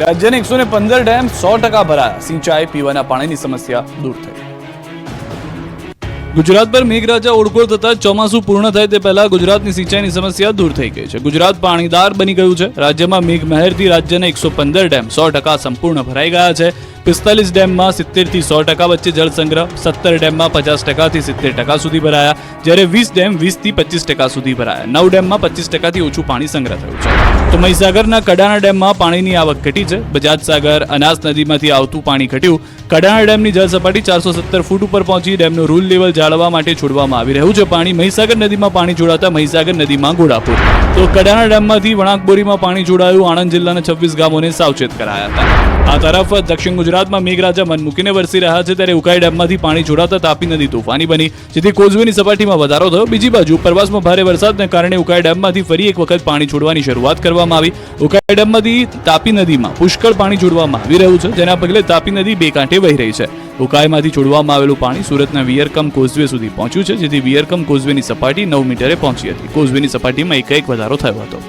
રાજ્યના 115 ડેમ 100% ભરાયા, સિંચાઈ પીવાના પાણીની સમસ્યા દૂર થઈ। ગુજરાત પર મેઘરાજા ઓળઘોળ થતા ચોમાસું પૂર્ણ થાય તે પહેલા ગુજરાતની સિંચાઈની સમસ્યા દૂર થઈ ગઈ છે। ગુજરાત પાણીદાર બની ગયું છે। રાજ્યમાં મેઘમહેરથી રાજ્યના 115 ડેમ 100% સંપૂર્ણ ભરાઈ ગયા છે। 45 ડેમમાં 70 થી 100% વચ્ચે જળ સંગ્રહ, 17 ડેમમાં 50% થી 70% સુધી ભરાયા, જ્યારે 20 ડેમ 20 થી 25% સુધી ભરાયા। 9 ડેમમાં 25% થી ઓછું પાણી સંગ્રહ થયું છે। તો મહીસાગરના કડાણા ડેમમાં પાણીની આવક ઘટી છે। બજાજ સાગર અનાસ નદીમાંથી આવતું પાણી ઘટ્યું। કડાણા ડેમની જળ સપાટી 470 ફૂટ ઉપર પહોંચી ડેમનું રૂલ લેવલ જાળવવા માટે છોડવામાં આવી રહ્યું છે પાણી। મહીસાગર નદીમાં પાણી જોડાતા મહીસાગર નદીમાં ઘોડાપુર। તો કડાણા ડેમમાંથી વણાકબોરીમાં પાણી જોડાયું। આણંદ જિલ્લાના 26 ગામોને સાવચેત કરાયા હતા। આ તરફ દક્ષિણ ગુજરાતમાં મેઘરાજા મન મૂકીને વરસી રહ્યા છે, ત્યારે ઉકાઈ ડેમમાંથી પાણી જોડાતા તાપી નદી તોફાની બની, જેથી કોઝવેની સપાટીમાં વધારો થયો। બીજી બાજુ ઉપરવાસમાં ભારે વરસાદને કારણે ઉકાઈ ડેમમાંથી ફરી એક વખત પાણી છોડવાની શરૂઆત કરવામાં આવી। ઉકાઈ ડેમમાંથી તાપી નદીમાં પુષ્કળ પાણી છોડવામાં આવી રહ્યું છે, જેના પગલે તાપી નદી બે કાંઠે વહી રહી છે। ઉકાઈમાંથી છોડવામાં આવેલું પાણી સુરતના વિયરકમ કોઝવે સુધી પહોંચ્યું છે, જેથી વિયરકમ કોઝવેની સપાટી 9 મીટરે પહોંચી હતી। કોઝવેની સપાટીમાં એકાએક વધારો થયો હતો।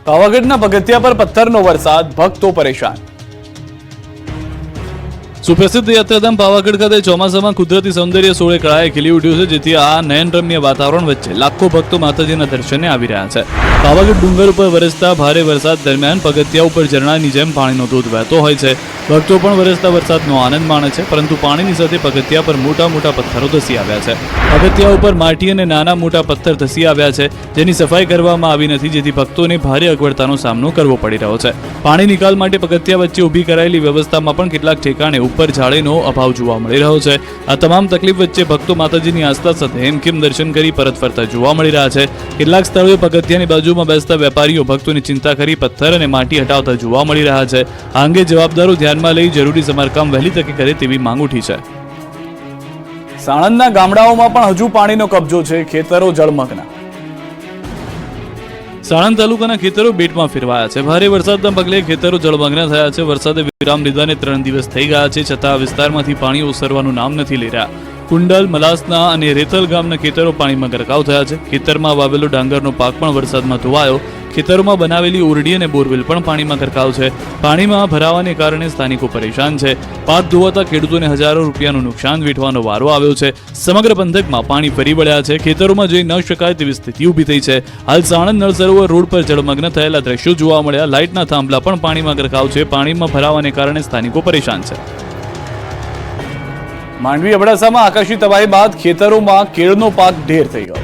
પાવાગઢના પગથિયા પર પથ્થરનો વરસાદ, ભક્તો પરેશાન। સુપ્રસિદ્ધ યાત્રાધામ પાવાગઢ ખાતે ચોમાસામાં કુદરતી સૌંદર્ય સોળે કળાએ ખીલી ઉઠ્યું છે, જેથી આ નયનરમ્ય વાતાવરણ વચ્ચે લાખો ભક્તો માતાજીના દર્શને આવી રહ્યા છે। પાવાગઢ ડુંગર ઉપર વરસતા ભારે વરસાદ દરમિયાન પગથિયા ઉપર ઝરણાની જેમ પાણીનો ધોધ વહેતો હોય છે। ભક્તો પણ વરસતા વરસાદનો આનંદ માણે છે, પરંતુ પાણીની સાથે પગથિયા પર મોટા મોટા પથ્થરો ધસી આવ્યા છે। પગથિયા ઉપર માટી અને નાના મોટા પથ્થર ધસી આવ્યા છે, જેની સફાઈ કરવામાં આવી નથી, જેથી ભક્તોને ભારે અગવડતાનો સામનો કરવો પડી રહ્યો છે। પાણી નિકાલ માટે પગથિયા વચ્ચે ઊભી કરાયેલી વ્યવસ્થામાં પણ કેટલાક ઠેકાણે ઉપર જાળીનો અભાવ જોવા મળી રહ્યો છે। આ તમામ તકલીફ વચ્ચે ભક્તો માતાજીની આસ્થા સાથે હેમખેમ દર્શન કરી પરત ફરતા જોવા મળી રહ્યા છે। કેટલાક સ્થળોએ પગથિયાની બાજુમાં બેસતા વેપારીઓ ભક્તોની ચિંતા કરી પથ્થર અને માટી હટાવતા જોવા મળી રહ્યા છે। આ અંગે જવાબદારો ધ્યાનમાં લઈ જરૂરી સમારકામ વહેલી તકે કરે તેવી માંગ ઉઠી છે। સાણંદના ગામડાઓમાં પણ હજુ પાણીનો કબજો છે, ખેતરો જળમગ્ન। સાણંદ તાલુકાના ખેતરો બેટમાં ફેરવાયા છે। ભારે વરસાદના પગલે ખેતરો જળમગ્ન થયા છે। વરસાદે વિરામ લીધાને 3 દિવસ થઈ ગયા છે, છતાં આ વિસ્તારમાંથી પાણી ઓસરવાનું નામ નથી લઈ રહ્યા। કુંડલ, મલાસના અને રેતલ ગામના ખેતરો પાણીમાં ગરકાવ થયા છે। ખેતરમાં વાવેલો ડાંગરનો પાક પણ વરસાદમાં ધોવાયો। ખેતરોમાં બનાવેલી ઓરડી અને બોરવેલ પણ પાણીમાં ગરકાવ છે। પાણીમાં ભરાવાને કારણે સ્થાનિકો પરેશાન છે। પાક ધોવાતા ખેડૂતોને હજારો રૂપિયાનું નુકસાન વેઠવાનો વારો આવ્યો છે। સમગ્ર પંથકમાં પાણી ફરી વળ્યા છે। ખેતરોમાં જઈ ન શકાય તેવી સ્થિતિ ઊભી થઈ છે। હાલ સાણંદ નળ સરોવર રોડ પર જળમગ્ન થયેલા દ્રશ્યો જોવા મળ્યા। લાઇટના થાંભલા પણ પાણીમાં ગરકાવ છે। પાણીમાં ભરાવાને કારણે સ્થાનિકો પરેશાન છે। માંડવી અબડાસામાં આકાશી તબાહી બાદ ખેતરોમાં કેળનો પાક ઢેર થઈ ગયો।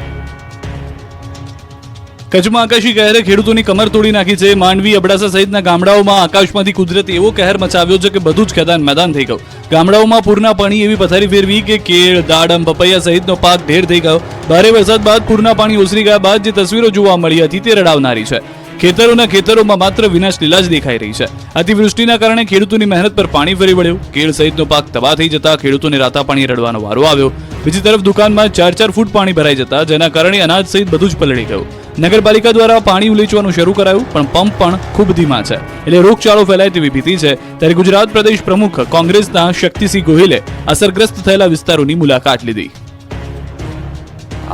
કચ્છમાં આકાશી કહેરે ખેડૂતોની કમર તોડી નાખી છે। માંડવી અબડાસા સહિતના ગામડાઓમાં આકાશમાંથી કુદરતે એવો કહેર મચાવ્યો છે કે બધું જ ખેદાન મેદાન થઈ ગયું। ગામડાઓમાં પૂરના પાણી એવી પથારી ફેરવી કે કેળ, દાડમ, પપૈયા સહિતનો પાક ઢેર થઈ ગયો। ભારે વરસાદ બાદ પૂરના પાણી ઓસરી ગયા બાદ જે તસવીરો જોવા મળી હતી તે રડાવનારી છે। ખેતરોમાં માત્ર વિનાશ લીલા જ દેખાઈ રહી છે। અતિવૃષ્ટિના કારણે ખેડૂતોની મહેનત પર પાણી ફરી વળ્યું। કેળ સહિતનો પાક તબાહ થઈ જતા ખેડૂતોને રાતા પાણી રડવાનો વારો આવ્યો। બીજી તરફ દુકાનમાં 4-4 ફૂટ પાણી ભરાઈ જતા જેના કારણે અનાજ સહિત બધું જ પલળી ગયું। નગરપાલિકા દ્વારા પાણી ઉલેચવાનું શરૂ કરાયું, પણ પંપ પણ ખૂબ ધીમા છે, એટલે રોગચાળો ફેલાય તેવી ભીતિ છે। ત્યારે ગુજરાત પ્રદેશ પ્રમુખ કોંગ્રેસના શક્તિસિંહ ગોહિલે અસરગ્રસ્ત થયેલા વિસ્તારોની મુલાકાત લીધી।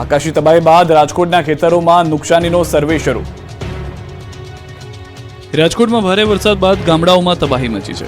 આકાશી તબાહી બાદ રાજકોટના ખેતરોમાં નુકસાનીનો સર્વે શરૂ। રાજકોટમાં ભારે વરસાદ બાદ ગામડાઓમાં તબાહી મચી છે।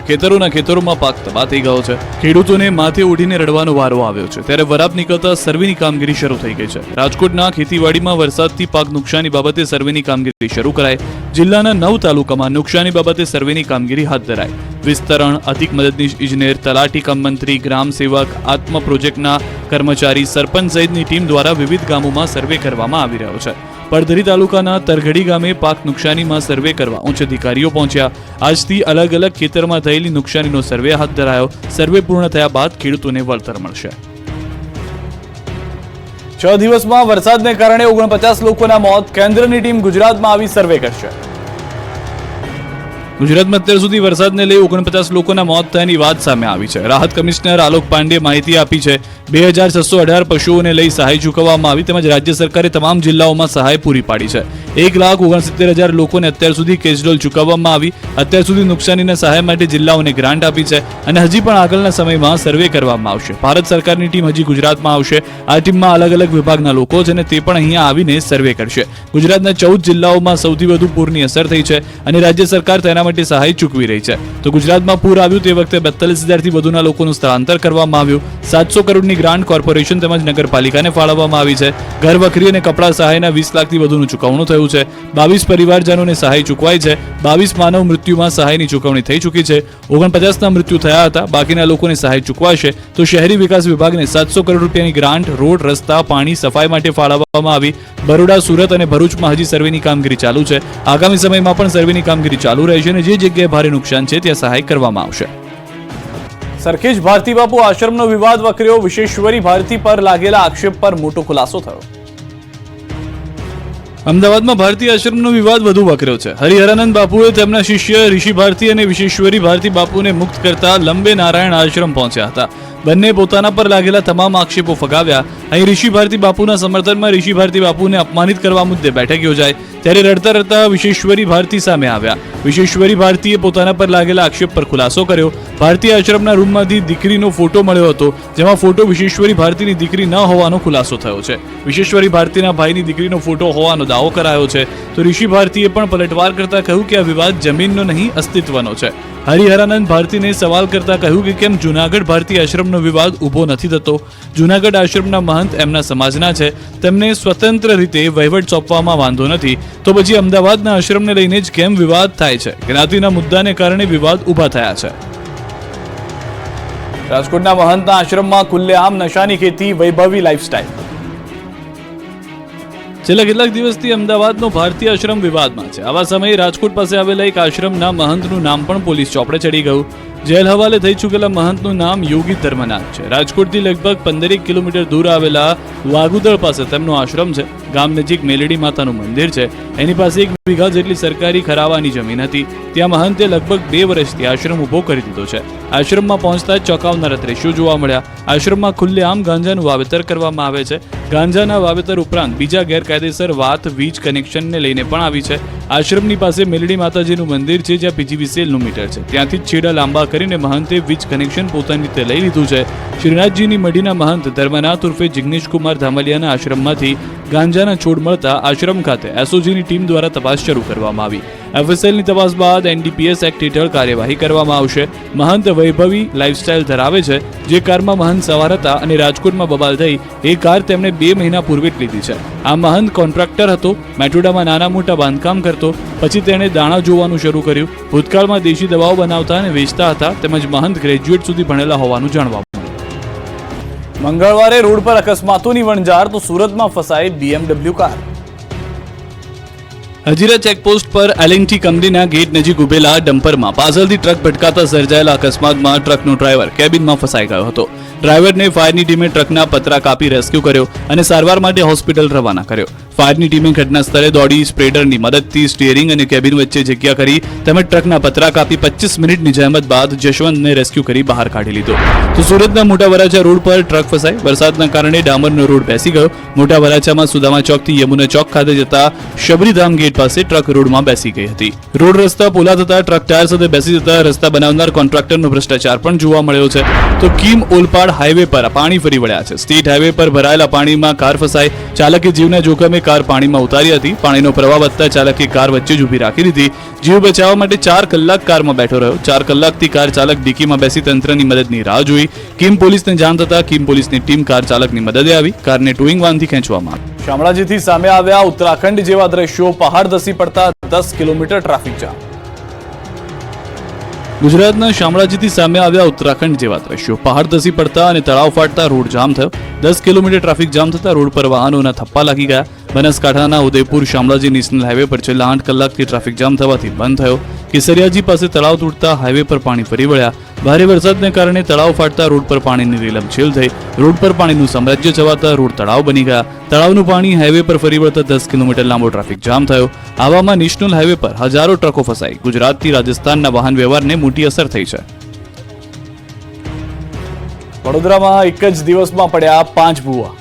ખેતરોમાં પાક તબાહ થઈ ગયો છે। ખેડૂતોને માથે ઓઢીને રડવાનો વારો આવ્યો છે, ત્યારે વરાપ નીકળતા સર્વેની કામગીરી શરૂ થઈ ગઈ છે। રાજકોટના ખેતીવાડીમાં વરસાદથી પાક નુકસાની બાબતે સર્વેની કામગીરી શરૂ કરાઈ। જિલ્લાના 9 તાલુકામાં નુકસાની બાબતે સર્વેની કામગીરી હાથ ધરાઈ। વિસ્તરણ, અધિક મદદનીશ ઇજનેર, તલાટી કમ મંત્રી, ગ્રામ સેવક, આત્મ પ્રોજેક્ટના કર્મચારી, સરપંચ સહિતની ટીમ દ્વારા વિવિધ ગામોમાં સર્વે કરવામાં આવી રહ્યો છે। પડધરી તાલુકાના તરઘડી ગામે પાક નુકસાનીમાં સર્વે કરવા ઉચ્ચ અધિકારીઓ પહોંચ્યા। આજથી અલગ અલગ ખેતરમાં થયેલી નુકસાનીનો સર્વે હાથ ધરાયો। સર્વે પૂર્ણ થયા બાદ ખેડૂતોને વળતર મળશે। 6 દિવસમાં વરસાદને કારણે 49 લોકોના મોત। કેન્દ્રની ટીમ ગુજરાતમાં આવી સર્વે કરશે। ગુજરાતમાં અત્યાર સુધી વરસાદને લઈ 49 લોકોના મોત થયાની વાત સામે આવી છે। રાહત કમિશનર આલોક પાંડે માહિતી આપી છે। 2618 પશુઓને લઈ સહાય ચૂકવવામાં આવી, તેમજ રાજ્ય સરકારે તમામ જિલ્લાઓમાં સહાય પૂરી પાડી છે। 1,69,000 લોકોને અત્યાર સુધી કેશડોલ ચૂકવવામાં આવી. અત્યાર સુધી નુકસાનીના સહાય માટે જિલ્લાઓને ગ્રાન્ટ આપી છે અને હજી પણ આગળના સમયમાં સર્વે કરવામાં આવશે. ભારત સરકારની ટીમ હજી ગુજરાતમાં આવશે. આ ટીમમાં અલગ અલગ વિભાગના લોકો છે અને તે પણ અહીંયા આવીને સર્વે કરશે. ગુજરાતના 14 જિલ્લાઓમાં સૌથી વધુ પૂરની અસર થઈ છે અને રાજ્ય સરકાર તેના માટે સહાય ચૂકવી રહી છે. તો ગુજરાતમાં પૂર આવ્યું તે વખતે 42,000 થી વધુના લોકોનું સ્થળાંતર કરવામાં આવ્યું. 700 કરોડની ગ્રાન્ટ કોર્પોરેશન તેમજ નગરપાલિકાને ફાળવવામાં આવી છે. ઘર વખરી અને કપડાં સહાયના 20 લાખથી વધુનું ચૂકવણું થયું છે. 22 પરિવારજનોને સહાય ચૂકવાઈ છે. 22 માનવ મૃત્યુમાં સહાયની ચૂકવણી થઈ ચૂકી છે. 49ના મૃત્યુ થયા હતા. બાકીના લોકોને સહાય ચૂકવાશે. તો શહેરી વિકાસ વિભાગને 700 કરોડ રૂપિયાની ગ્રાન્ટ રોડ, રસ્તા, પાણી, સફાઈ માટે ફાળવવામાં આવી. બરોડા, સુરત અને ભરૂચમાં હજી સર્વેની કામગીરી ચાલુ છે. આગામી સમયમાં પણ સર્વેની કામગીરી ચાલુ રહેશે અને જે જગ્યાએ ભારે નુકસાન છે ત્યાં સહાય કરવામાં આવશે. સરખેજ ભારતી બાપુ આશ્રમનો વિવાદ વકર્યો. વિશ્વેશ્વરી ભારતી પર લાગેલા આક્ષેપ પર મોટો ખુલાસો થયો. અમદાવાદમાં ભારતી આશ્રમનો વિવાદ વધુ વકર્યો છે. હરિહરાનંદ બાપુએ તેમના શિષ્ય ઋષિ ભારતી અને વિશ્વેશ્વરી ભારતી બાપુને મુક્ત કરતા લંબે નારાયણ આશ્રમ પહોંચ્યા હતા. બંને પોતાના પર લાગેલા તમામ આક્ષેપો ફગાવ્યા. અહીં ઋષિ ભારતી બાપુના સમર્થનમાં ઋષિ ભારતી બાપુને અપમાનિત કરવા મુદ્દે બેઠક યોજાઈ. ત્યારે રડતા રડતા વિશ્વેશ્વરી ભારતી સામે આવ્યા. વિશ્વેશ્વરી ભારતીએ પોતાના પર લાગેલા આક્ષેપ પર ખુલાસો કર્યો. ભારતી આશ્રમના રૂમમાંથી દીકરીનો ફોટો મળ્યો હતો, જેમાં ફોટો વિશ્વેશ્વરી ભારતીની દીકરી ન હોવાનો ખુલાસો થયો છે. વિશ્વેશ્વરી ભારતીના ભાઈની દીકરીનો ફોટો હોવાનો દાવો કરાયો છે. તો ઋષિ ભારતીએ પણ પલટવાર કરતા કહ્યું કે આ વિવાદ જમીનનો નહીં, અસ્તિત્વનો છે. હરિહરાનંદ ભારતીને સવાલ કરતા કહ્યું કે કેમ જૂનાગઢ ભારતી આશ્રમનો વિવાદ ઊભો નથી થતો. જૂનાગઢ આશ્રમના મહંત એમના સમાજના છે, તેમને સ્વતંત્ર રીતે વહીવટ સોંપવામાં વાંધો નથી. તો પછી અમદાવાદના આશ્રમને લઈને જ કેમ વિવાદ થાય છે? જ્ઞાતિના મુદ્દાને કારણે વિવાદ ઊભા થયા છે. રાજકોટના મહંતના આશ્રમમાં ખુલ્લેઆમ નશાની ખેતી, વૈભવી લાઇફસ્ટાઇલ. છેલ્લા કેટલાક દિવસથી અમદાવાદનો ભારતી આશ્રમ વિવાદમાં છે. આવા સમયે રાજકોટ પાસે આવેલા એક આશ્રમના મહંતનું નામ પણ પોલીસ ચોપડે ચડી ગયું. જેલ હવાલે થઈ ચૂકેલા મહંતનું નામ યોગી ધર્મનાથ છે. રાજકોટથી લગભગ 15 કિલોમીટર દૂર આવેલા વાગુદળ પાસે તેમનો આશ્રમ છે. ગામ નજીક મેલડી માતાનું મંદિર છે. એની પાસે 1 વીઘા જેટલી સરકારી ખરાવાની જમીન હતી. ત્યાં મહંતે લગભગ 2 વર્ષથી આશ્રમ ઊભો કરી દીધો છે. આશ્રમમાં પહોંચતા જ ચોંકાવનારા દ્રશ્યો જોવા મળ્યા. આશ્રમમાં ખુલ્લેઆમ ગાંજાનું વાવેતર કરવામાં આવે છે. ગાંજાના વાવેતર ઉપરાંત બીજા ગેરકાયદેસર વાત વીજ કનેક્શનને લઈને પણ આવી છે. આશ્રમની પાસે મેલડી માતાજીનું મંદિર છે, જ્યાં પીજીવીસીએલનું મીટર છે. ત્યાંથી જ છેડા લાંબા કરીને મહંતે વીજ કનેક્શન પોતાની રીતે લઈ લીધું છે. શ્રીનાથજીની મઢીના મહંત ધર્મનાથ ઉર્ફે જિગ્નેશ કુમાર ધામલિયાના આશ્રમમાંથી ગાંજાના છોડ મળતા આશ્રમ ખાતે એસઓજીની ટીમ દ્વારા તપાસ શરૂ કરવામાં આવી. એફએસએલની તપાસ બાદ એનડીપીએસ એક્ટ હેઠળ કાર્યવાહી કરવામાં આવશે. મહંત વૈભવી લાઇફસ્ટાઇલ ધરાવે છે. જે કારમાં મહંત સવાર હતા અને રાજકોટમાં બબાલ થઈ, એ કાર તેમણે 2 મહિના પૂર્વે જ લીધી છે. આ મહંત કોન્ટ્રાક્ટર હતો. મેટોડામાં નાના મોટા બાંધકામ કરતો. પછી તેણે દાણા જોવાનું શરૂ કર્યું. ભૂતકાળમાં દેશી દવાઓ બનાવતા અને વેચતા હતા. તેમજ મહંત ગ્રેજ્યુએટ સુધી ભણેલા હોવાનું જાણવા મળ્યું. મંગળવારે રોડ પર અકસ્માતોની વણઝાર, તો સુરતમાં ફસાઈ BMW કાર. હજીરા ચેકપોસ્ટ પર એલએનટી કંપનીના ગેટ નજીક ઉભેલા ડમ્પરમાં પાછળથી ટ્રક ભટકાતા સર્જાયેલા અકસ્માતમાં ટ્રકનો ડ્રાઈવર કેબિનમાં ફસાઈ ગયો હતો. ડ્રાઈવરને ફાયરની ટીમે ટ્રકના પતરા કાપી રેસ્ક્યુ કર્યો અને સારવાર માટે હોસ્પિટલ રવાના કર્યો. ફાયરની ટીમે ઘટના સ્થળે દોડી સ્પ્રેડરની મદદથી સ્ટીયરિંગ અને કેબિન વચ્ચે જગ્યા કરી તેમજ ટ્રકના પતરા કાપી 25 મિનિટની જહેમત બાદ જશવંતને રેસ્ક્યુ કરી બહાર કાઢી લીધો. તો સુરતના મોટા વરાછા રોડ પર ટ્રક ફસાઈ. વરસાદના કારણે ડામરનો રોડ બેસી ગયો. મોટા વરાછામાં સુદામા ચોકથી યમુના ચોક ખાતે જતા શબરીધામ ગેટ પાસે ટ્રક રોડમાં બેસી ગઈ હતી. રોડ રસ્તા પોલા થતા ટ્રક ટાયર સાથે બેસી જતા રસ્તા બનાવનાર કોન્ટ્રાક્ટરનો ભ્રષ્ટાચાર પણ જોવા મળ્યો છે. તો કીમ ઓલપાડ હાઈવે પર પાણી ફરી વળ્યા છે. સ્ટેટ હાઈવે પર ભરાયેલા પાણીમાં કાર ફસાઈ. ચાલકે જીવના જોખમે કાર પાણીમાં ઉતારી હતી. પાણીનો પ્રવાહ વધતા ચાલકે કાર વચ્ચે જ ઊભી રાખી દીધી. જીવ બચાવવા માટે 4 કલાક કારમાં બેઠો રહ્યો. 4 કલાકથી કાર ચાલક ડીકીમાં બેસી તંત્રની મદદની રાહ જોઈ. કીમ પોલીસને જાણ થતા કીમ પોલીસની ટીમ કાર ચાલકની મદદે આવી. કારને ટોઈંગ વાનથી ખેંચવામાં આવી. શામળાજીથી સામે આવ્યા ઉત્તરાખંડ જેવા દ્રશ્યો. પહાડ ધસી પડતા 10 કિલોમીટર ટ્રાફિક જામ. ગુજરાતના શામળાજીથી સામે આવ્યા ઉત્તરાખંડ જેવા દ્રશ્યો. પહાડ ધસી પડતા અને તળાવ ફાટતા રોડ જામ થયો. 10 કિલોમીટર ટ્રાફિક જામ થતા રોડ પર વાહનોના થપ્પા લાગી ગયા. બનાસકાંઠાના ઉદયપુર શામળાજી નેશનલ હાઈવે પર છેલ્લા 8 કલાકથી ટ્રાફિક જામ થવાથી બંધ થયો. કેસરિયાજી પાસે તળાવ તૂટતા હાઈવે પર પાણી ફરી વળ્યા. ભારે વરસાદને કારણે તળાવ ફાટતા રોડ પર પાણીની રેલમછેલ થઈ. રોડ પર પાણીનું સામ્રાજ્ય છવાતા રોડ તળાવ બની ગયા. તળાવનું પાણી હાઈવે પર ફરી વળતા 10 કિલોમીટર લાંબો ટ્રાફિક જામ થયો. આવામાં નેશનલ હાઈવે પર હજારો ટ્રકો ફસાઈ. ગુજરાતથી રાજસ્થાનના વાહન વ્યવહારને મોટી અસર થઈ છે. વડોદરામાં એક જ દિવસમાં પડ્યા 5 ભૂવા.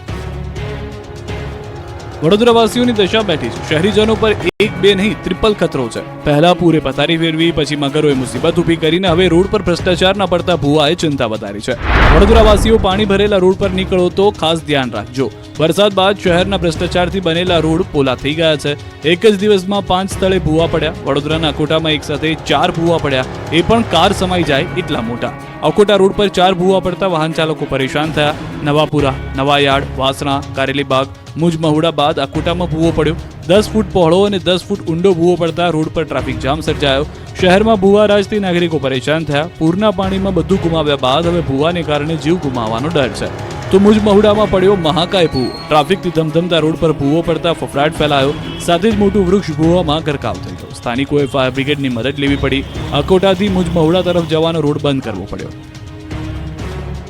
વડોદરાવાસીઓની દશા બેઠી છે. શહેરીજનો પર એક બે નહીં ટ્રિપલ ખતરો છે. પહેલા પૂરે પથારી ફેરવી, પછી મગરોએ મુસીબત ઊભી કરીને હવે રોડ પર ભ્રષ્ટાચારના પડતા ભુવાએ ચિંતા વધારી છે. વડોદરાવાસીઓ પાણી ભરેલા રોડ પર નીકળો તો ખાસ ધ્યાન રાખજો. વરસાદ બાદ શહેરના ભ્રષ્ટાચારથી બનેલા રોડ પોલા થઈ ગયા છે. એક જ દિવસમાં 5 સ્થળે ભૂવા પડ્યા. વડોદરાના અકોટામાં એક સાથે 4 ભૂવા પડ્યા, એ પણ કાર સમાઈ જાય એટલા મોટા. અકોટા રોડ પર 4 ભૂવા પડતા વાહન ચાલકો પરેશાન થયા. નવાપુરા, નવાયાર્ડ, વાસણા, કારેલીબાગ, મુજ મહુડા બાદ અકોટામાં ભૂવો પડ્યો. 10 ફૂટ પહોળો અને 10 ફૂટ ઊંડો ભૂવો પડતા રોડ પર ટ્રાફિક જામ સર્જાયો. શહેરમાં ભૂવારાજથી નાગરિકો પરેશાન થયા. પૂરના પાણીમાં બધું ગુમાવ્યા બાદ હવે ભૂવાને કારણે જીવ ગુમાવવાનો ડર છે. તો મુજ મહુડામાં પડ્યો મહાકાય ભૂવો. ટ્રાફિકથી ધમધમતા રોડ પર ભૂવો પડતા ફફડાટ ફેલાયો. સાથે જ મોટું વૃક્ષ ભૂવામાં ગરકાવ થઈ ગયો. સ્થાનિકોએ ફાયર બ્રિગેડની મદદ લેવી પડી. અકોટાથી મુજ મહુડા તરફ જવાનો રોડ બંધ કરવો પડ્યો.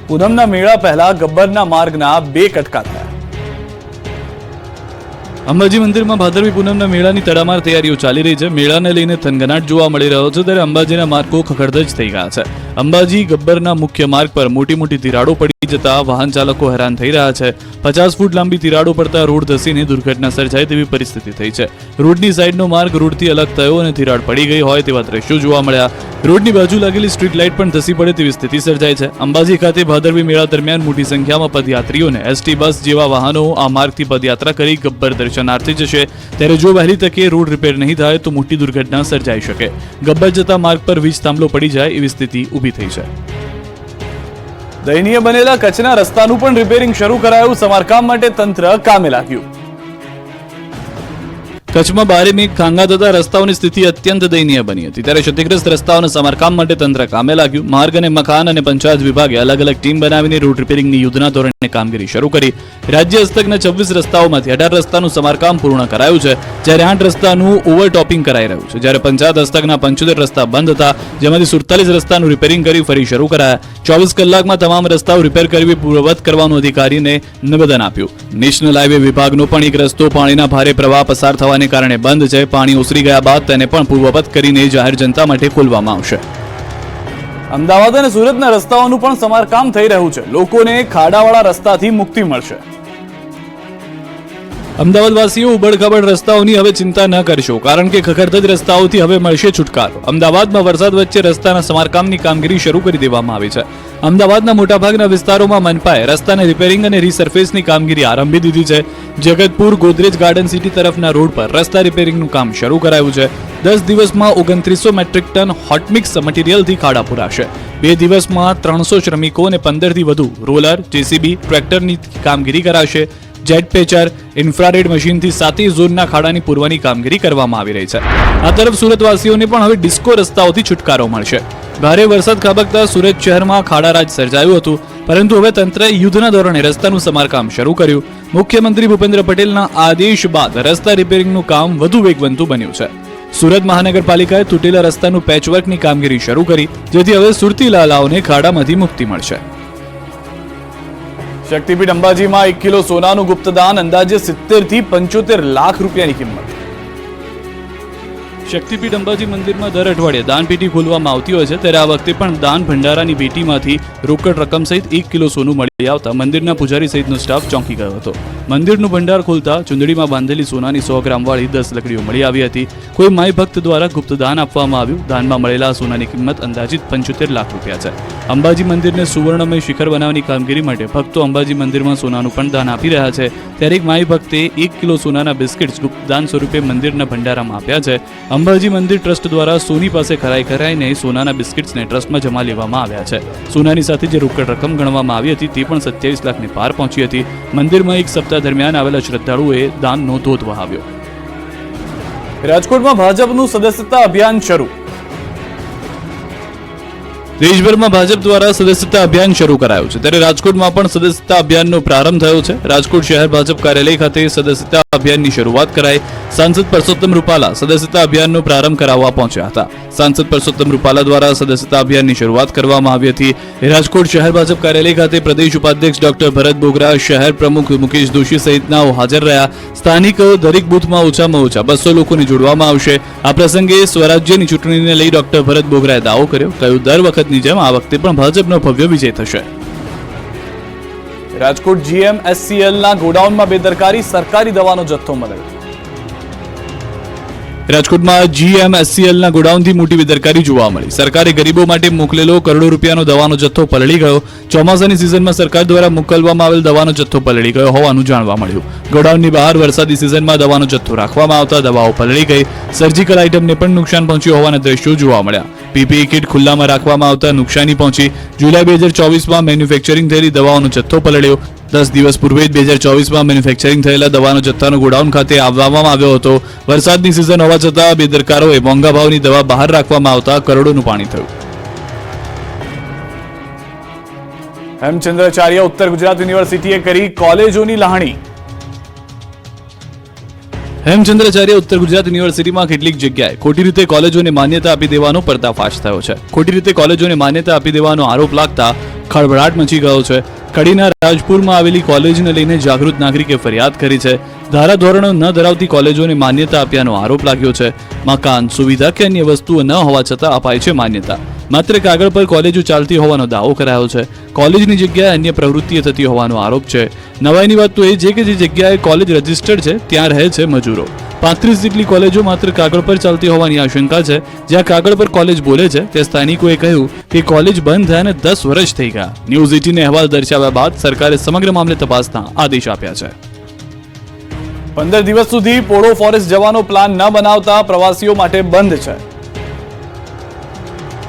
પૂનમના મેળા પહેલા ગબ્બરના માર્ગના 2 કટકા થયા. અંબાજી મંદિરમાં ભાદરવી પૂનમના મેળાની તડામાર તૈયારીઓ ચાલી રહી છે. મેળાને લઈને થનગનાટ જોવા મળી રહ્યો છે, ત્યારે અંબાજીના માર્ગો ખખડધજ થઈ ગયા છે. અંબાજી ગબ્બરના મુખ્ય માર્ગ પર મોટી મોટી તિરાડો પડી જતા વાહન ચાલકો હેરાન થઈ રહ્યા છે. 50 ફૂટ લાંબી તિરાડો પડતા રોડ ધસીને દુર્ઘટના સર્જાય તેવી પરિસ્થિતિ થઈ છે. રોડની સાઈડનો માર્ગ રોડથી અલગ થયો અને તિરાડ પડી ગઈ હોય તેવા દ્રશ્યો જોવા મળ્યા. રોડની બાજુ લાગેલી સ્ટ્રીટ લાઇટ પણ ધસી પડે તેવી સ્થિતિ સર્જાય છે. અંબાજી ખાતે ભાદરવી મેળા દરમિયાન મોટી સંખ્યામાં પદયાત્રીઓને એસટી બસ જેવા વાહનો આ માર્ગથી પદયાત્રા કરી ગબ્બર દર્શનાર્થે જશે. ત્યારે જો વહેલી તકે રોડ રિપેર નહીં થાય તો મોટી દુર્ઘટના સર્જાઈ શકે. ગબ્બર જતા માર્ગ પર વીજ થાંભલો પડી જાય એવી સ્થિતિ ઊભી થઈ છે. દયનીય બનેલા કચ્છના રસ્તાનું પણ રિપેરિંગ શરૂ કરાયું. સમારકામ માટે તંત્ર કામે લાગ્યું. કચ્છમાં ભારે મેઘ ખાંગા થતા રસ્તાઓની સ્થિતિ અત્યંત દયનીય બની હતી. ત્યારે ક્ષતિગ્રસ્ત રસ્તાઓના સમારકામ માટે તંત્ર કામે લાગ્યું. માર્ગ અને મકાન અને પંચાયત વિભાગે અલગ અલગ ટીમ બનાવીને રોડ રિપેરિંગની યુદ્ધના ધોરણે કામગીરી શરૂ કરી. રાજ્ય હસ્તકના 26 રસ્તાઓમાંથી 18 રસ્તાનું સમારકામ પૂર્ણ કરાયું છે, જ્યારે 8 રસ્તાનું ઓવરટોપિંગ કરાઈ રહ્યું છે. જ્યારે પંચાયત હસ્તકના 75 રસ્તા બંધ હતા, જેમાંથી 47 રસ્તાનું રિપેરિંગ કરી ફરી શરૂ કરાયા. 24 કલાકમાં તમામ રસ્તાઓ રિપેર કરવી પૂર્વવત કરવાનું અધિકારીને નિવેદન આપ્યું. નેશનલ હાઈવે વિભાગનો પણ એક રસ્તો પાણીના ભારે પ્રવાહ પસાર થવાને કારણે બંધ છે. પાણી ઓસરી ગયા બાદ તેને પણ પૂર્વવત કરીને જાહેર જનતા માટે ખોલવામાં આવશે. અમદાવાદ અને સુરતના રસ્તાઓનું પણ સમારકામ થઈ રહ્યું છે. લોકોને ખાડાવાળા રસ્તાથી મુક્તિ મળશે. અમદાવાદવાસીઓ ઉબડખાબડ રસ્તાઓની હવે ચિંતા ન કરશો, કારણ કે ખખડધજ રસ્તાઓથી હવે મળશે છુટકારો. અમદાવાદમાં વરસાદ વચ્ચે રસ્તાના સમારકામની કામગીરી શરૂ કરી દેવામાં આવી છે. અમદાવાદના મોટાભાગના વિસ્તારોમાં મનપાએ રસ્તાને રિપેરિંગ અને રીસર્ફેસની કામગીરી આરંભી દીધી છે. જગતપુર ગોદરેજ ગાર્ડન સિટી તરફના રોડ પર રસ્તા રિપેરિંગનું કામ શરૂ કરાયું છે. 10 દિવસમાં 2900 મેટ્રિક ટન હોટમિક્સ મટીરિયલથી ખાડા પુરાશે. 2 દિવસમાં 300 શ્રમિકો અને 15 થી વધુ રોલર, જેસીબી, ટ્રેક્ટરની કામગીરી કરાશે. જેટ પેચર, ઇન્ફ્રારેડ મશીનથી 7 ઝોનના ખાડાની પૂરવાની કામગીરી કરવામાં આવી રહી છે. આ તરફ સુરતવાસીઓને પણ હવે ડિસ્કો રસ્તાઓથી છુટકારો મળશે. ભારે વરસાદ ખાબકતા સુરત શહેરમાં ખાડારાજ સર્જાયું હતું, પરંતુ હવે તંત્રએ યુદ્ધના ધોરણે રસ્તાનું સમારકામ શરૂ કર્યું. મુખ્યમંત્રી ભૂપેન્દ્ર પટેલના આદેશ બાદ રસ્તા રિપેરિંગનું કામ વધુ વેગવંતું બન્યું છે. સુરત મહાનગરપાલિકાએ તૂટેલા રસ્તાનું પેચવર્કની કામગીરી શરૂ કરી, જેથી હવે સુરતી લાલાઓને ખાડામાંથી મુક્તિ મળશે. શક્તિપીઠ અંબાજીમાં 1 કિલો સોનાનું ગુપ્તદાન, અંદાજે 70 થી 75 લાખ રૂપિયાની કિંમત. શક્તિપીઠ અંબાજી મંદિરમાં દર અઠવાડિયે દાનપેટી ખોલવામાં આવતી હોય છે, ત્યારે આ વખતે પણ દાન ભંડારાની પેટીમાંથી રોકડ રકમ સહિત 1 કિલો સોનું મળી આવતા મંદિરના પૂજારી સહિતનો સ્ટાફ ચોંકી ગયો હતો. મંદિરનું ભંડાર ખોલતા ચુંદડીમાં બાંધેલી સોનાની 100 ગ્રામ વાળી 10 લકડીઓ મળી આવી હતી. કોઈ માય ભક્ત દ્વારા ગુપ્ત દાન આપવામાં આવ્યું. દાનમાં મળેલા સોનાની કિંમત અંદાજિત 75 લાખ રૂપિયા છે. અંબાજી મંદિરને સુવર્ણમય શિખર બનાવવાની કામગીરી માટે ભક્તો અંબાજી મંદિરમાં સોનાનું પણ દાન આપી રહ્યા છે. ત્યારે એક માય ભક્તે 1 કિલો સોનાના બિસ્કિટ્સ ગુપ્ત દાન સ્વરૂપે મંદિરના ભંડારામાં આપ્યા છે. અંબાજી મંદિર ટ્રસ્ટ દ્વારા સોની પાસે ખરાઈ કરાઈને સોનાના બિસ્કિટ્સને ટ્રસ્ટમાં જમા લેવામાં આવ્યા છે. સોનાની સાથે જે રોકડ રકમ ગણવામાં આવી હતી તે પણ 27 લાખની પાર પહોંચી હતી. મંદિરમાં એક સપ્તાહ દરમિયાન આવેલા શ્રદ્ધાળુઓએ દાનનો ધોધ વહાવ્યો. રાજકોટમાં ભાજપનું સદસ્યતા અભિયાન શરૂ. દેશભરમાં ભાજપ દ્વારા સદસ્યતા અભિયાન શરૂ કરાયું છે, ત્યારે રાજકોટમાં પણ સદસ્યતા અભિયાનનો પ્રારંભ થયો છે. રાજકોટ શહેર ભાજપ કાર્યાલય ખાતે સદસ્યતા અભિયાનની શરૂઆત કરાઈ. સાંસદ પરસોત્તમ રૂપાલા સદસ્યતા અભિયાનનો પ્રારંભ કરાવવા પહોંચ્યા હતા. સાંસદ પરસોત્તમ રૂપાલા દ્વારા સદસ્યતા અભિયાનની શરૂઆત કરવામાં આવી હતી. રાજકોટ શહેર ભાજપ કાર્યાલય ખાતે પ્રદેશ ઉપાધ્યક્ષ ડોક્ટર ભરત બોગરા, શહેર પ્રમુખ મુકેશ દોશી સહિતનાઓ હાજર રહ્યા. સ્થાનિકો દરેક બૂથમાં ઓછામાં ઓછા 200 લોકોને જોડવામાં આવશે. આ પ્રસંગે સ્વરાજ્યની ચૂંટણીને લઈ ડોક્ટર ભરત બોગરાએ દાવો કર્યો. કહ્યું, દર વખતની જેમ આ વખતે પણ ભાજપનો ભવ્ય વિજય થશે. રાજકોટ GMSCLના ગોડાઉનમાં બેદરકારી, સરકારી દવાનો જથ્થો મળ્યો. રાજકોટમાં GMSCLના ગોડાઉનથી મોટી બેદરકારી જોવા મળી. સરકારે ગરીબો માટે મોકલેલો કરોડો રૂપિયાનો દવાનો જથ્થો પલળી ગયો. ચોમાસાની સિઝનમાં સરકાર દ્વારા મોકલવામાં આવેલ દવાનો જથ્થો પલળી ગયો હોવાનું જાણવા મળ્યું. ગોડાઉનની બહાર વરસાદી સિઝનમાં દવાનો જથ્થો રાખવામાં આવતા દવાઓ પલળી ગઈ. સર્જિકલ આઇટમને પણ નુકસાન પહોંચ્યું હોવાના દ્રશ્યો જોવા મળ્યા. PPE કિટ ખુલ્લામાં રાખવામાં આવતા નુકસાની પહોંચી. જુલાઈ 2024માં મેન્યુફેક્ચરિંગ થયેલી દવાઓનો જથ્થો પલળ્યો. 10 દિવસ પૂર્વે જ 2024માં મેન્યુફેક્ચરિંગ થયેલા દવાનો જથ્થાનો ગોડાઉન ખાતે આવવામાં આવ્યો હતો. વરસાદની સિઝન હોવા છતાં બેદરકારોએ મોંઘા ભાવની દવા બહાર રાખવામાં આવતા કરોડોનું પાણી થયું. હેમચંદ્રાચાર્ય ઉત્તર ગુજરાત યુનિવર્સિટીએ કરી કોલેજોની લહાણી. હેમચંદ્રાચાર્ય ઉત્તર ગુજરાત યુનિવર્સિટીમાં કેટલીક જગ્યાએ ખોટી રીતે કોલેજોને માન્યતા આપી દેવાનો પર્દાફાશ થયો છે. ખોટી રીતે કોલેજોને માન્યતા આપી દેવાનો આરોપ લાગતા ખળભળાટ મચી ગયો છે. કડીના રાજપુરમાં આવેલી કોલેજને લઈને જાગૃત નાગરિકે ફરિયાદ કરી છે. ધારાધોરણો ન ધરાવતી કોલેજોને માન્યતા આપ્યાનો આરોપ લાગ્યો છે. મકાન, સુવિધા કે અન્ય વસ્તુઓ ન હોવા છતાં અપાય છે માન્યતા. માત્ર કાગળ પર કોલેજો ચાલતી હોવાનો દાવો કરાયો છે. કોલેજની જગ્યાએ અન્ય પ્રવૃત્તિઓ થતી હોવાનો આરોપ છે. નવાઈની વાત તો એ છે કે જે જગ્યાએ કોલેજ રજીસ્ટર્ડ છે ત્યાં રહે છે મજૂરો. 35 જેટલી કોલેજો માત્ર કાગળ પર ચાલતી હોવાની આશંકા છે. જ્યાં કાગળ પર કોલેજ બોલે છે તે સ્થાનિકોએ કહ્યું કે કોલેજ બંધ થયાને 10 વર્ષ થઈ ગયા. ન્યૂઝ 18ને અહેવાલ દર્શાવ્યા બાદ સરકારે સમગ્ર મામલે તપાસના આદેશ આપ્યા છે. 15 દિવસ સુધી પોળો ફોરેસ્ટ જવાનો પ્લાન ન બનાવતા પ્રવાસીઓ માટે બંધ છે.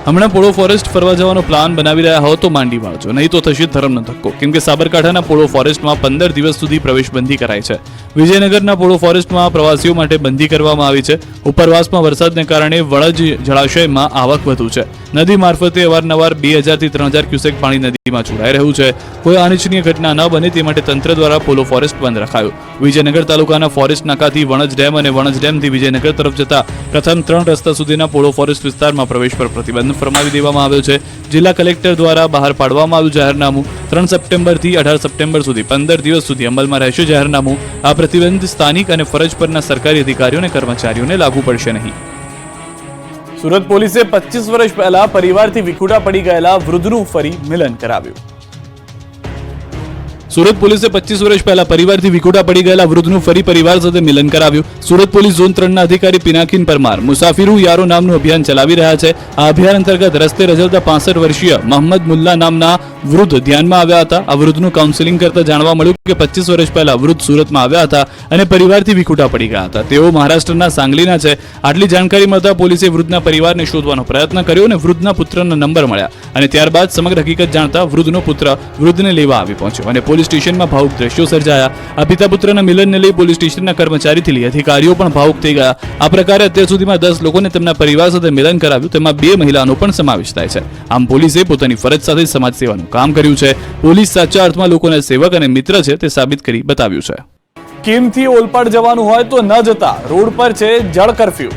હમણાં પોળો ફોરેસ્ટ ફરવા જવાનો પ્લાન બનાવી રહ્યા હો તો માંડી વાળજો, નહીં તો થશે ધર્મનો ધક્કો. કેમ કે સાબરકાંઠાના પોળો ફોરેસ્ટમાં 15 દિવસ સુધી પ્રવેશબંધી કરાઈ છે. વિજયનગરના પોળો ફોરેસ્ટમાં પ્રવાસીઓ માટે બંધી કરવામાં આવી છે. ઉપરવાસમાં વરસાદને કારણે વળજ જળાશયમાં આવક વધુ છે. નદી મારફતે અવારનવાર 2000 થી 3000 ક્યુસેક પાણી નદીમાં છોડાઈ રહ્યું છે. કોઈ અનિચ્છનીય ઘટના ન બને તે માટે તંત્ર દ્વારા પોલો ફોરેસ્ટ બંધ રખાયો. વિજયનગર તાલુકાના ફોરેસ્ટ નાકાથી વણજ ડેમ અને વણજ ડેમથી વિજયનગર તરફ જતા પ્રથમ 3 રસ્તા સુધીના પોળો ફોરેસ્ટ વિસ્તારમાં પ્રવેશ પર પ્રતિબંધ ફરમાવી દેવામાં આવ્યો છે. જિલ્લા કલેક્ટર દ્વારા બહાર પાડવામાં આવ્યું જાહેરનામું. 3 સપ્ટેમ્બરથી 18 સપ્ટેમ્બર સુધી 15 દિવસ સુધી અમલમાં રહેશે જાહેરનામું. આ પ્રતિબંધ સ્થાનિક અને ફરજ પરના સરકારી અધિકારીઓ અને કર્મચારીઓને લાગુ પડશે નહીં. સુરત પોલીસે 25 વર્ષ પહેલા પરિવારથી વિખૂટા પડી ગયેલા વૃદ્ધનું ફરી મિલન કરાવ્યું. સુરત પોલીસે 25 વર્ષ પહેલા પરિવારથી વિખૂટા પડી ગયેલા વૃદ્ધનું ફરી પરિવાર સાથે મિલન કરાવ્યું. સુરત પોલીસ ઝોન 3ના અધિકારી પિનાકીન પરમાર મુસાફિરું યારો નામનું અભિયાન ચલાવી રહ્યા છે. આ અભિયાન અંતર્ગત રસ્તે રઝળતા 65 વર્ષીય મોહમ્મદ મુલ્લા નામના વૃદ્ધ ધ્યાનમાં આવ્યા હતા. આ વૃદ્ધનું કાઉન્સેલિંગ કરતા જાણવા મળ્યું કે 25 વર્ષ પહેલા વૃદ્ધ સુરતમાં આવ્યા હતા અને પરિવારથી વિખૂટા પડી ગયા હતા. તેઓ મહારાષ્ટ્રના સાંગલીના છે. આટલી જાણકારી મળતા પોલીસે વૃદ્ધના પરિવારને શોધવાનો પ્રયત્ન કર્યો અને વૃદ્ધના પુત્રના નંબર મળ્યા અને ત્યારબાદ સમગ્ર હકીકત જાણતા વૃદ્ધનો પુત્ર વૃદ્ધને લેવા આવી પહોંચ્યો અને પોલીસ સ્ટેશનમાં ભાવુક દ્રશ્યો સર્જાયા. આ પિતા પુત્રના મિલનને લઈ પોલીસ સ્ટેશનના કર્મચારીથી લઈ અધિકારીઓ પણ ભાવુક થઈ ગયા. આ પ્રકારે અત્યાર સુધીમાં 10 લોકોને તેમના પરિવાર સાથે મિલન કરાવ્યું. તેમાં 2 મહિલાનો પણ સમાવેશ થાય છે. આમ પોલીસે પોતાની ફરજ સાથે સમાજ સેવાનું કામ કર્યું છે. પોલીસ સાચા અર્થમાં લોકોના સેવક અને મિત્ર છે તે સાબિત કરી બતાવ્યું છે. કીમથી ઓલપાડ જવાનું હોય તો ન જતા, રોડ પર છે જળ કરફ્યુ.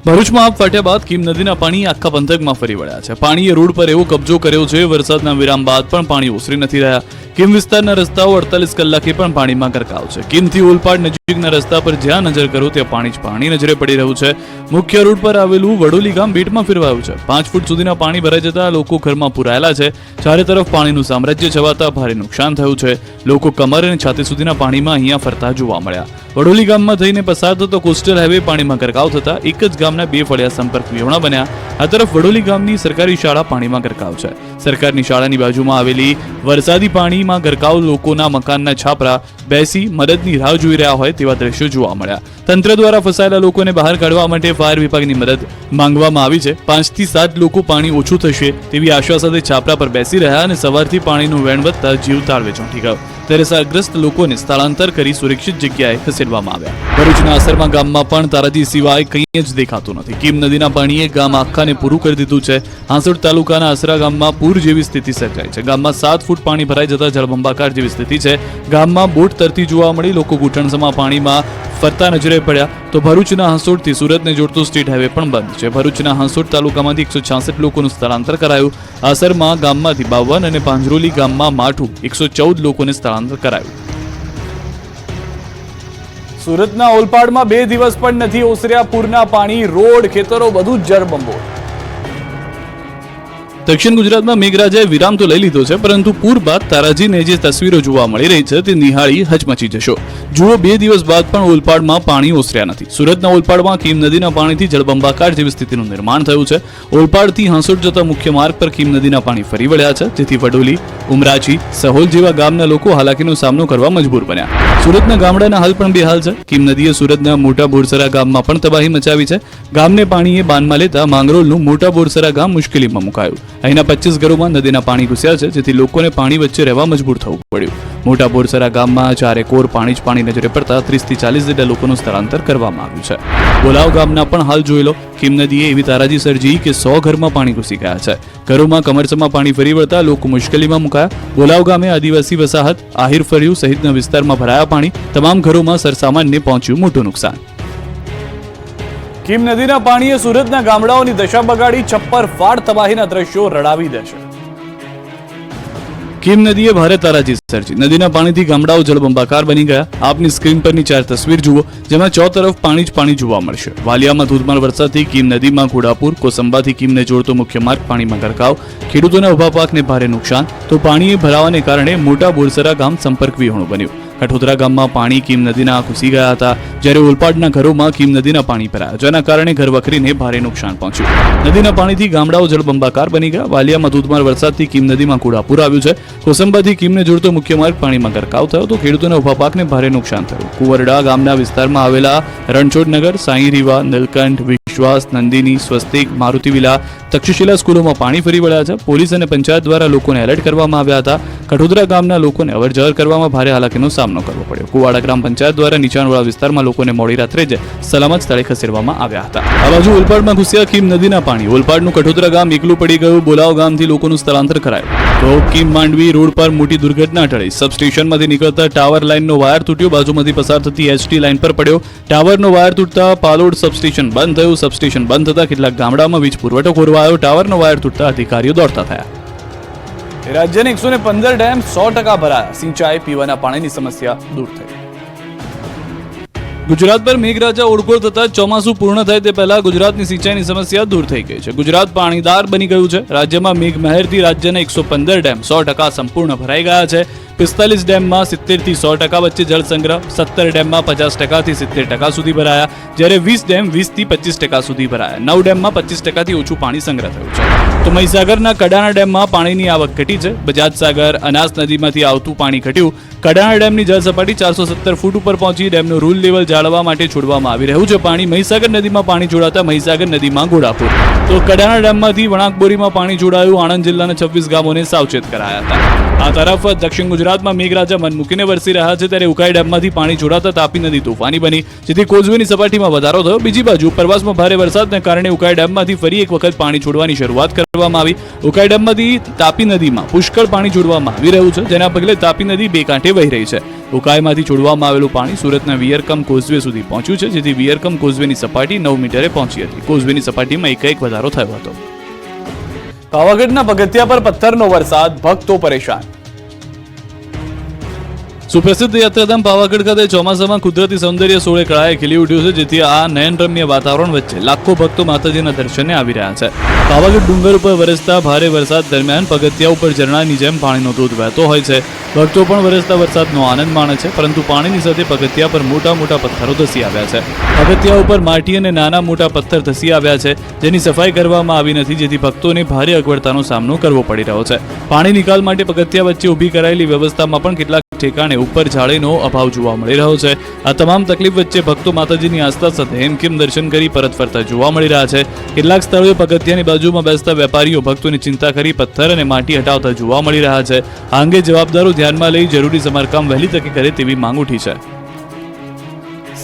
ભરૂચમાં આપ ફાટ્યા બાદ કીમ નદીના પાણી આખા પંથકમાં ફરી વળ્યા છે. પાણીએ રોડ પર એવો કબજો કર્યો છે. વરસાદના વિરામ બાદ પણ પાણી ઓસરી નથી રહ્યા. કીમ વિસ્તારના રસ્તાઓ 48 કલાકે પણ પાણીમાં ગરકાવ છે. કીમથી ઓલપાડ નજીકના રસ્તા પર જ્યાં નજર કરો ત્યાં પાણી જ પાણી નજરે પડી રહ્યું છે. મુખ્ય રોડ પર આવેલું વડોલી ગામ બેટમાં ફેરવાયું છે. 5 ફૂટ સુધીના પાણી ભરાઈ જતા લોકો ઘરમાં પુરાયેલા છે. ચારે તરફ પાણીનું સામ્રાજ્ય છવાતા ભારે નુકસાન થયું છે. લોકો કમર અને છાતી સુધીના પાણીમાં અહીંયા ફરતા જોવા મળ્યા. વડોલી ગામમાં થઈને પસાર થતો કોસ્ટલ હાઈવે પાણીમાં ગરકાવ થતા એક જ ગામના 2 ફળિયા સંપર્ક વિહોણા બન્યા. આ તરફ વડોલી ગામની સરકારી શાળા પાણીમાં ગરકાવ છે. સરકારની શાળાની બાજુમાં આવેલી વરસાદી પાણીમાં ગરકાવ લોકોના મકાનના છાપરા બેસી મદદની રાહ જોઈ રહ્યા હોય તેવા દ્રશ્યો જોવા મળ્યા. તંત્ર દ્વારા ફસાયેલા લોકોને બહાર કાઢવા માટે ફાયર વિભાગની મદદ માંગવામાં આવી છે. 5 થી 7 લોકો પાણી ઓછું થશે તેવી આશા સાથે છાપરા પર બેસી રહ્યા અને સવારથી પાણીનું વહેણ વધતા જીવ તાળવે ચોંટી ગયો. ત્યારે અસરગ્રસ્ત લોકોને સ્થળાંતર કરી સુરક્ષિત જગ્યાએ ખસેડવામાં આવ્યા. ભરૂચના અસરમા ગામમાં પણ તારાજી સિવાય કંઈ જ દેખાતું નથી. કીમ નદીના પાણીએ ગામ આખાને પૂરું કરી દીધું છે. હાંસોડ તાલુકાના અસરા ગામમાં પૂર જેવી સ્થિતિ સર્જાઈ છે. ગામમાં 7 ફૂટ પાણી ભરાઈ જતા જળબંબાકાર જેવી સ્થિતિ છે. ગામમાં બોટ તરતી જોવા મળી. લોકો ઘૂંટણસમા પાણીમાં ફરતા નજરે પડ્યા. તો ભરૂચના હાંસોડથી સુરતને જોડતો સ્ટેટ હાઈવે પણ બંધ છે. ભરૂચના હાંસોડ તાલુકામાંથી 166 લોકોનું સ્થળાંતર કરાયું. અસરમા ગામમાંથી 52 અને પાંજરોલી ગામમાં માઠું 114 લોકોને સ્થળાંતર કરાયું. સુરતના ઓલપાડમાં 2 દિવસ પણ નથી ઓસર્યા પૂરના પાણી. રોડ, ખેતરો બધું જ જળબંબોળ. દક્ષિણ ગુજરાતમાં મેઘરાજાએ વિરામ તો લઈ લીધો છે, પરંતુ પૂર બાદ તારાજીને જે તસવીરો જોવા મળી રહી છે તે નિહાળી હચમચી જશો. જુઓ, 2 દિવસ બાદ પણ ઓલપાડમાં પાણી ઓસર્યા નથી. સુરતના ઓલપાડમાં કીમ નદીના પાણીથી જળબંબાકાર જેવી સ્થિતિનું નિર્માણ થયું છે. ઓલપાડથી હાંસોટ જતા મુખ્ય માર્ગ પર કીમ નદીના પાણી ફરી વળ્યા છે, જેથી વડોલી, ઉમરાચી, સહોલ જેવા ગામના લોકો હાલાકીનો સામનો કરવા મજબૂર બન્યા. સુરતના ગામડાના હાલ પણ બેહાલ છે. કીમ નદીએ સુરતના મોટા બોરસરા ગામમાં પણ તબાહી મચાવી છે. ગામને પાણીએ બાનમાં લેતા માંગરોળનું મોટા બોરસરા ગામ મુશ્કેલીમાં મુકાયું. અહીંના 25 ઘરોમાં નદીના પાણી ઘૂસ્યા છે, જેથી લોકોને પાણી વચ્ચે રહેવા મજબૂર થવું પડ્યું. મોટા બોરસરા ગામમાં ચારે કોર પાણી જ પાણી નજરે પડતા 30 થી 40 જેટલા લોકોનું સ્થળાંતર કરવામાં આવ્યું છે. બોલાવ ગામના પણ હાલ જોઈ લો. કીમ નદીએ એવી તારાજી સર્જી કે 100 ઘરમાં પાણી ઘૂસી ગયા છે. ઘરોમાં કમરસમાં પાણી ફરી વળતા લોકો મુશ્કેલીમાં મુકાયા. બોલાવ ગામે આદિવાસી વસાહત, આહિર ફળિયું સહિતના વિસ્તારમાં ભરાયા પાણી. તમામ ઘરોમાં સરસામાનને પહોંચ્યું મોટું નુકસાન. કીમ નદીના પાણીએ સુરતના ગામડાઓની દશા બગાડી. છપ્પર ફાડ તબાહીના દ્રશ્યો રડાવી દેશે. કીમ નદીએ ભારે તારાજી સર્જી. નદીના પાણીથી ગામડાઓ જળબંબાકાર બની ગયા. આપની સ્ક્રીન પરની 4 તસવીર જુઓ, જેમાં 4 તરફ પાણી જ પાણી જોવા મળશે. વાલિયામાં ધોધમાર વરસાદથી કીમ નદીમાં ઘોડાપુર, કોસંબાથી કીમને જોડતો મુખ્ય માર્ગ પાણીમાં ગરકાવ. ખેડૂતોના ઉભા પાકને ભારે નુકસાન. તો પાણીએ ભરાવાને કારણે મોટા બોરસરા ગામ સંપર્ક વિહોણું બન્યું. કઠોદરા ગામમાં પાણી કીમ નદીના ઘૂસી ગયા હતા, જ્યારે ઓલપાડના ઘરોમાં કીમ નદીના પાણી ભરાયા, જેના કારણે ઘરવખરીને ભારે નુકસાન પહોંચ્યું. નદીના પાણીથી ગામડાઓ જળબંબાકાર બની ગયા. વાલિયામાં ધોધમાર વરસાદથી કીમ નદીમાં ઘોડાપુર આવ્યું છે. કોસંબાથી કીમને જોડતો મુખ્ય માર્ગ પાણીમાં ગરકાવ થયો, તો ખેડૂતોના ઉભા પાકને ભારે નુકસાન થયું. કુંવરડા ગામના વિસ્તારમાં આવેલા રણછોડનગર, સાંઈરીવા, નીલકંઠ, વિશ્વાસ, નંદિની, સ્વસ્તિક, મારુતિ વિલા, તક્ષશિલા સ્કૂલોમાં પાણી ફરી વળ્યા છે. પોલીસ અને પંચાયત દ્વારા લોકોને એલર્ટ કરવામાં આવ્યા હતા. કઠોદરા ગામના લોકોને અવરજવર કરવામાં ભારે હાલાકીનો સામનો કરવો પડ્યો. કુવાડા ગ્રામ પંચાયત દ્વારા નીચાણવાળા વિસ્તારમાં લોકોને મોડી રાત્રે જ સલામત સ્થળે ખસેડવામાં આવ્યા હતા. આ બાજુ ઓલપાડમાં ઘૂસ્યા કીમ નદીના પાણી. ઓલપાડનું કઠોદરા ગામ એકલું પડી ગયું. બોલાવ ગામથી લોકોનું સ્થળાંતર કરાયું. તો કીમ માંડવી રોડ પર મોટી દુર્ઘટના ટળી. સબસ્ટેશનમાંથી નીકળતા ટાવર લાઇનનો વાયર તૂટ્યો. બાજુમાંથી પસાર થતી એસટી લાઇન પર પડ્યો. ટાવરનો વાયર તૂટતા પાલોડ સબસ્ટેશન બંધ થયું. સબસ્ટેશન બંધ થતા કેટલાક ગામડામાં વીજ પુરવઠો ખોરવાયો. ટાવરનો વાયર તૂટતા અધિકારીઓ દોડતા થયા. રાજ્યના 115 ડેમ 100% ભરાયા. સિંચાઈ, પીવાના પાણીની સમસ્યા દૂર થઈ. ગુજરાત પર મેઘરાજા ઓળઘોળ થતા ચોમાસું પૂર્ણ થાય તે પહેલા ગુજરાતની સિંચાઈની સમસ્યા દૂર થઈ ગઈ છે. ગુજરાત પાણીદાર બની ગયું છે. રાજ્યમાં મેઘમહેરથી રાજ્યના 115 ડેમ 100% સંપૂર્ણ ભરાઈ ગયા છે. 45 ડેમમાં 70 થી 100% વચ્ચે જળ સંગ્રહ, 17 ડેમમાં 50% થી 70% સુધી ભરાયા, જ્યારે 20 ડેમ 20 થી 25% સુધી ભરાયા. 9 ડેમમાં 25% થી ઓછું પાણી સંગ્રહ થયું છે. તો મહીસાગરના કડાણા ડેમમાં પાણીની આવક ઘટી છે. બજાજ સાગર, અનાસ નદીમાંથી આવતું પાણી ઘટ્યું. કડાણા ડેમની જળ સપાટી 470 ફૂટ ઉપર પહોંચી. ડેમનું રૂલ લેવલ જાળવવા માટે છોડવામાં આવી રહ્યું છે પાણી. મહીસાગર નદીમાં પાણી જોડાતા મહીસાગર નદીમાં ઘોડાપુર. તો કડાણા ડેમમાંથી વણાકબોરીમાં પાણી જોડાયું. આણંદ જિલ્લાના 26 ગામોને સાવચેત કરાયા હતા. આ તરફ દક્ષિણ ગુજરાતમાં મેઘરાજા મન મૂકીને વરસી રહ્યા છે, ત્યારે ઉકાઈ ડેમમાંથી પાણી જોડાતા તાપી નદી તોફાની બની, જેથી કોઝવેની સપાટીમાં વધારો થયો. બીજી બાજુ ઉપરવાસમાં ભારે વરસાદને કારણે ઉકાઈ ડેમમાંથી ફરી એક વખત પાણી છોડવાની શરૂઆત કરવામાં આવી. ઉકાઈ ડેમમાંથી તાપી નદીમાં પુષ્કળ પાણી છોડવામાં આવી રહ્યું છે, જેના પગલે તાપી નદી બે કાંઠે વહી રહી છે. ઉકાઈમાંથી છોડવામાં આવેલું પાણી સુરતના વિયરકમ કોઝવે સુધી પહોંચ્યું છે, જેથી વિયરકમ કોઝવેની સપાટી 9 મીટરે પહોંચી હતી. કોઝવેની સપાટીમાં એકાએક વધારો થયો હતો. પાવાગઢના પગથિયા પર પથ્થરનો વરસાદ, ભક્તો પરેશાન. સુપ્રસિદ્ધ યાત્રાધામ પાવાગઢ ખાતે ચોમાસામાં કુદરતી સૌંદર્ય સોળે કળાએ ખીલી ઉઠ્યું છે, જેથી આ નયનરમ્ય વાતાવરણ વચ્ચે લાખો ભક્તો માતાજીના દર્શને આવી રહ્યા છે. પાવાગઢ ડુંગર ઉપર વરસતા ભારે વરસાદ દરમિયાન પગથિયા ઉપર ઝરણાની જેમ પાણીનો ધોધ વહેતો હોય છે. ભક્તો પણ વરસતા વરસાદનો આનંદ માણે છે, પરંતુ પાણીની સાથે પગથિયા પર મોટા મોટા પથ્થરો ધસી આવ્યા છે. પગથિયા ઉપર માટી અને નાના મોટા પથ્થર ધસી આવ્યા છે, જેની સફાઈ કરવામાં આવી નથી, જેથી ભક્તોને ભારે અગવડતાનો સામનો કરવો પડી રહ્યો છે. પાણી નિકાલ માટે પગથિયા વચ્ચે ઊભી કરાયેલી વ્યવસ્થામાં પણ કેટલાક ઠેકાણે ઉપર જાળીનો અભાવ જોવા મળી રહ્યો છે. આ તમામ તકલીફ વચ્ચે ભક્તો માતાજીની આસ્થા સાથે હેમખેમ દર્શન કરી પરત ફરતા જોવા મળી રહ્યા છે. કેટલાક સ્થળોએ પગથિયાની બાજુમાં બેસતા વેપારીઓ ભક્તોની ચિંતા કરી પથ્થર અને માટી હટાવતા જોવા મળી રહ્યા છે. આ અંગે જવાબદારો ધ્યાનમાં લઈ જરૂરી સમારકામ વહેલી તકે કરે તેવી માંગ ઉઠી છે.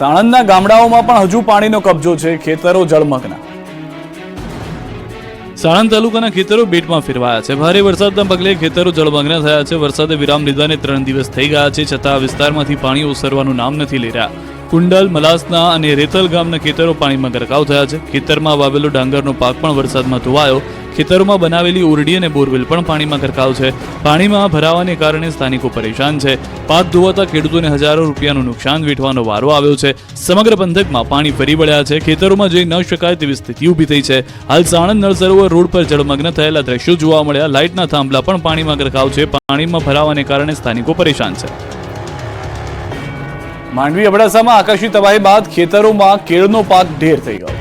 સાણંદના ગામડાઓમાં પણ હજુ પાણીનો કબજો છે. ખેતરો જળમગ્ન. સાણંદ તાલુકાના ખેતરો બેટમાં ફેરવાયા છે. ભારે વરસાદના પગલે ખેતરો જળમગ્ન થયા છે. વરસાદે વિરામ લીધાને 3 દિવસ થઈ ગયા છે, છતાં વિસ્તારમાંથી પાણી ઓસરવાનું નામ નથી લઈ રહ્યા. કુંડલ, મલાસના અને રેતલ ગામના ખેતરો પાણીમાં ગરકાવ થયા છે. ખેતરમાં વાવેલો ડાંગરનો પાક પણ વરસાદમાં ધોવાયો. ખેતરોમાં બનાવેલી ઓરડી અને બોરવેલ પણ પાણીમાં ગરકાવ છે. પાણીમાં ભરાવાને કારણે સ્થાનિકો પરેશાન છે. પાક ધોવાતા ખેડૂતોને હજારો રૂપિયાનું નુકસાન વેઠવાનો વારો આવ્યો છે. સમગ્ર પંથકમાં પાણી ફરી વળ્યા છે. ખેતરોમાં જઈ ન શકાય તેવી સ્થિતિ ઊભી થઈ છે. હાલ સાણંદ નળ સરોવર રોડ પર જળમગ્ન થયેલા દ્રશ્યો જોવા મળ્યા. લાઇટના થાંભલા પણ પાણીમાં ગરકાવ છે. પાણીમાં ભરાવાને કારણે સ્થાનિકો પરેશાન છે. માંડવી અબડાસામાં આકાશી તબાહી બાદ ખેતરોમાં કેળનો પાક ઢેર થઈ ગયો.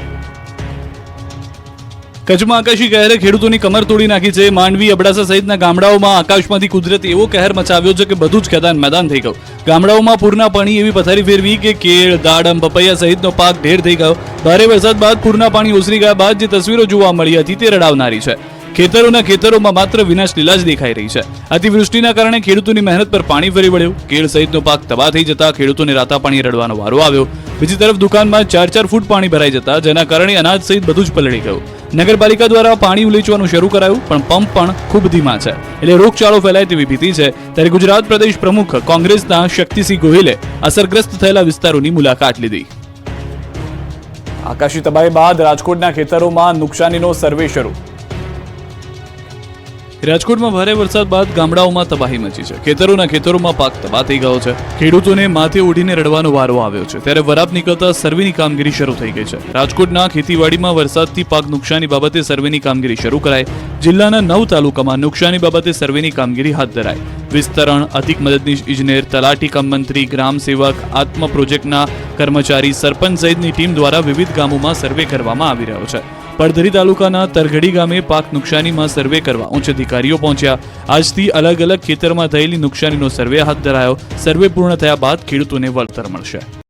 કચ્છમાં આકાશી કહેરે ખેડૂતોની કમર તોડી નાખી છે. માંડવી અબડાસા સહિતના ગામડાઓમાં આકાશમાંથી કુદરતે એવો કહેર મચાવ્યો છે કે બધું જ ખેદાન મેદાન થઈ ગયું. ગામડાઓમાં પૂરના પાણી એવી પથારી ફેરવી કે કેળ, દાડમ, પપૈયા સહિતનો પાક ઢેર થઈ ગયો. ભારે વરસાદ બાદ પૂરના પાણી ઓસરી ગયા બાદ જે તસવીરો જોવા મળી હતી તે રડાવનારી છે. ખેતરોમાં માત્ર વિનાશ લીલા જ દેખાઈ રહી છે. અતિવૃષ્ટિના કારણે ખેડૂતોની મહેનત પર પાણી ફરી વળ્યું. કેળ સહિતનો પાક તબાહ થઈ જતા ખેડૂતોને રાતા પાણી રડવાનો વારો આવ્યો. બીજી તરફ દુકાનમાં 4-4 ફૂટ પાણી ભરાઈ જતા જેના કારણે અનાજ સહિત બધું જ પલળી ગયું. નગરપાલિકા દ્વારા પાણી ઉલેચવાનું શરૂ કરાયું પણ પંપ પણ ખૂબ ધીમા છે, એટલે રોગચાળો ફેલાય તેવી ભીતિ છે. ત્યારે ગુજરાત પ્રદેશ પ્રમુખ કોંગ્રેસના શક્તિસિંહ ગોહિલે અસરગ્રસ્ત થયેલા વિસ્તારોની મુલાકાત લીધી. આકાશી તબાહી બાદ રાજકોટના ખેતરોમાં નુકસાનીનો સર્વે શરૂ. રાજકોટમાં ભારે વરસાદ બાદ ગામડાઓમાં તબાહી મચી છે. ખેતરોમાં પાક તબાહ થઈ ગયો છે. ખેડૂતોને માથે ઓઢીને રડવાનો વારો આવ્યો છે. ત્યારે વરાપ નીકળતા સર્વેની કામગીરી શરૂ થઈ ગઈ છે. રાજકોટના ખેતીવાડીમાં વરસાદથી પાક નુકસાની બાબતે સર્વેની કામગીરી શરૂ કરાઈ. જિલ્લાના 9 તાલુકામાં નુકસાની બાબતે સર્વેની કામગીરી હાથ ધરાઈ. વિસ્તરણ, અધિક મદદનીશ ઇજનેર, તલાટી કમ મંત્રી, ગ્રામ સેવક, આત્મ પ્રોજેક્ટના કર્મચારી, સરપંચ સહિતની ટીમ દ્વારા વિવિધ ગામોમાં સર્વે કરવામાં આવી રહ્યો છે. પડધરી તાલુકાના તરઘડી ગામે પાક નુકસાનીમાં સર્વે કરવા ઉચ્ચ અધિકારીઓ પહોંચ્યા. આજથી અલગ અલગ ખેતરમાં થયેલી નુકસાનીનો સર્વે હાથ ધરાયો. સર્વે પૂર્ણ થયા બાદ ખેડૂતોને વળતર મળશે.